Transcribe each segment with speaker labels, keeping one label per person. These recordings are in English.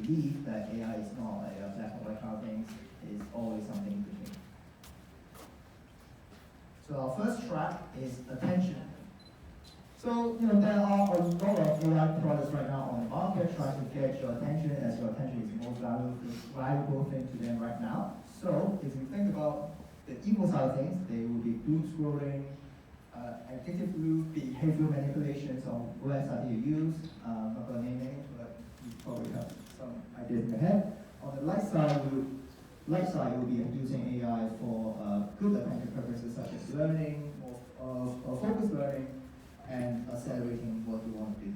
Speaker 1: believe that AI is not a black and white kind of thing, is always something in between. So our first track is attention. So, there are a lot of AI products right now on the market trying to get your attention, as your attention is the most valuable thing to them right now. So, if you think about the evil side of things, they will be doom scrolling, addictive loop, behavioral manipulations on websites you use. I'm not going to name names, but you probably have some ideas in your head. On the light side, we'll be using AI for good attention purposes such as learning, or focused learning, and accelerating what you want to do.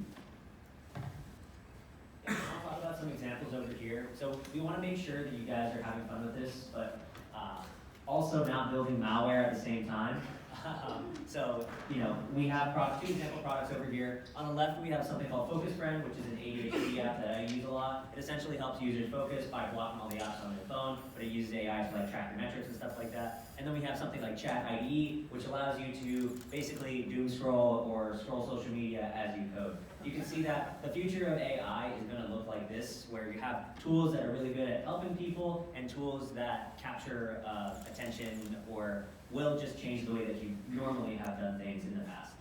Speaker 2: Yeah, I'll talk about some examples over here. So we want to make sure that you guys are having fun with this, but also not building malware at the same time. So, we have two example products over here. On the left, we have something called Focus Friend, which is an ADHD app that I use a lot. It essentially helps users focus by blocking all the apps on their phone, but it uses AI to track your metrics and stuff like that. And then we have something like Chat IDE, which allows you to basically doom scroll or scroll social media as you code. You can see that the future of AI is going to look like this, where you have tools that are really good at helping people and tools that capture attention or will just change the way that you normally have done things in the past.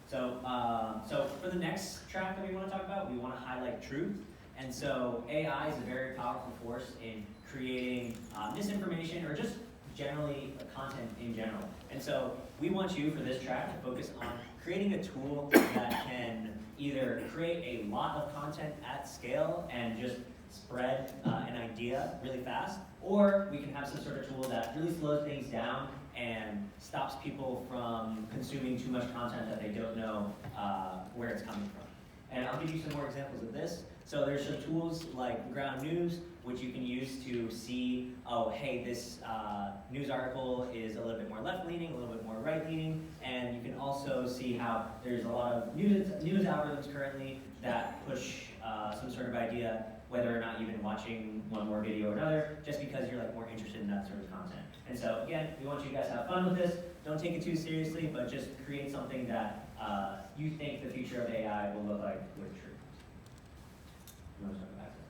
Speaker 2: So for the next track that we want to talk about, we want to highlight truth. And so AI is a very powerful force in creating misinformation or just generally content in general. And so we want you for this track to focus on creating a tool that can either create a lot of content at scale and just spread an idea really fast, or we can have some sort of tool that really slows things down and stops people from consuming too much content that they don't know where it's coming from. And I'll give you some more examples of this. So there's some tools like Ground News, which you can use to see, oh, hey, this news article is a little bit more left-leaning, a little bit more right-leaning, and you can also see how there's a lot of news algorithms currently that push some sort of idea, whether or not you've been watching one more video or another, just because you're more interested in that sort of content. And so again, we want you guys to have fun with this. Don't take it too seriously, but just create something that you think the future of AI will look like with truth. You want to start with access?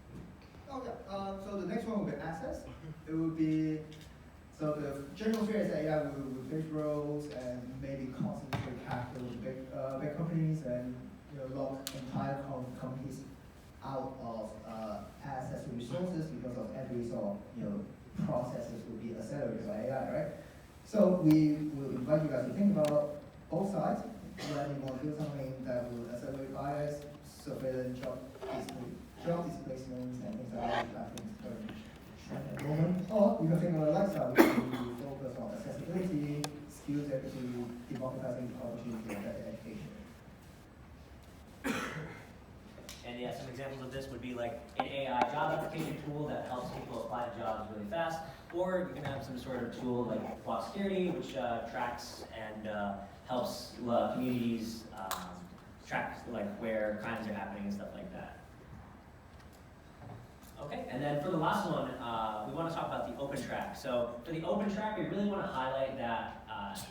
Speaker 1: Oh yeah. So the next one will be access. It will be the general fear is that AI will replace roles and maybe concentrate capital with big companies and lock entire companies out of access to resources because of every sort of processes will be accelerated by AI, right? So we will invite you guys to think about both sides. Whether you want to do something that will accelerate bias, surveillance, job displacements, and things like that. I think it's very trend at the moment. Or you can think of the light side, which will focus on accessibility, skills equity, democratizing opportunity, and better education.
Speaker 2: And yeah, some examples of this would be like an AI job application tool that helps people apply to jobs really fast, or you can have some sort of tool like Block Security, which tracks and helps communities track where crimes are happening and stuff like that. Okay, and then for the last one, we want to talk about the open track. So for the open track, we really want to highlight that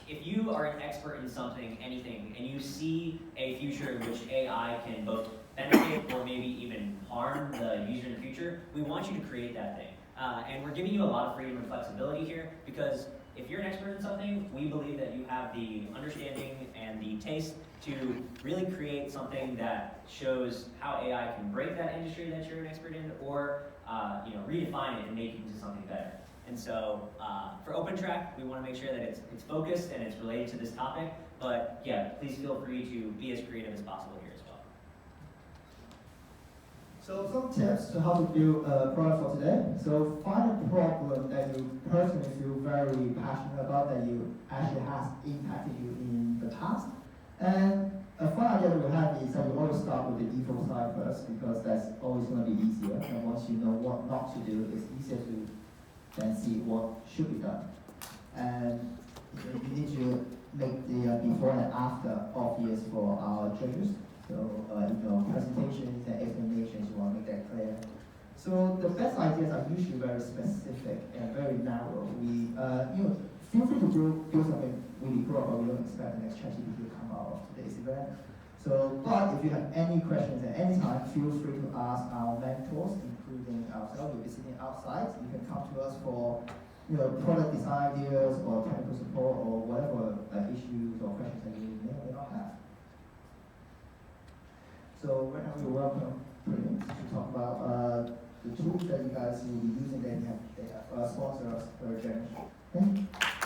Speaker 2: if you are an expert in something, anything, and you see a future in which AI can both benefit or maybe even harm the user in the future, we want you to create that thing. And we're giving you a lot of freedom and flexibility here because if you're an expert in something, we believe that you have the understanding and the taste to really create something that shows how AI can break that industry that you're an expert in, or redefine it and make it into something better. And so for OpenTrack, we want to make sure that it's focused and it's related to this topic. But yeah, please feel free to be as creative as possible here as well.
Speaker 1: So some tips to how to build a product for today. So find a problem that you personally feel very passionate about, that you actually has impacted you in the past. And a fun idea that we have is that we always start with the default side first, because that's always going to be easier. And once you know what not to do, it's easier to then see what should be done. And you need to make the before and after obvious for our judges. So presentations and explanations, you want to make that clear. So the best ideas are usually very specific and very narrow. We feel free to build something really broad, but we don't expect the next ChatGPT to come out of today's event. So So, but if you have any questions at any time, feel free to ask our mentors, including ourselves. We'll be sitting outside. You can come to us for product design ideas or technical support or whatever issues or questions that you may or may not have. So right now we welcome Brilliant to talk about the tools that you guys will be using that have sponsored us for a generation. Thank you.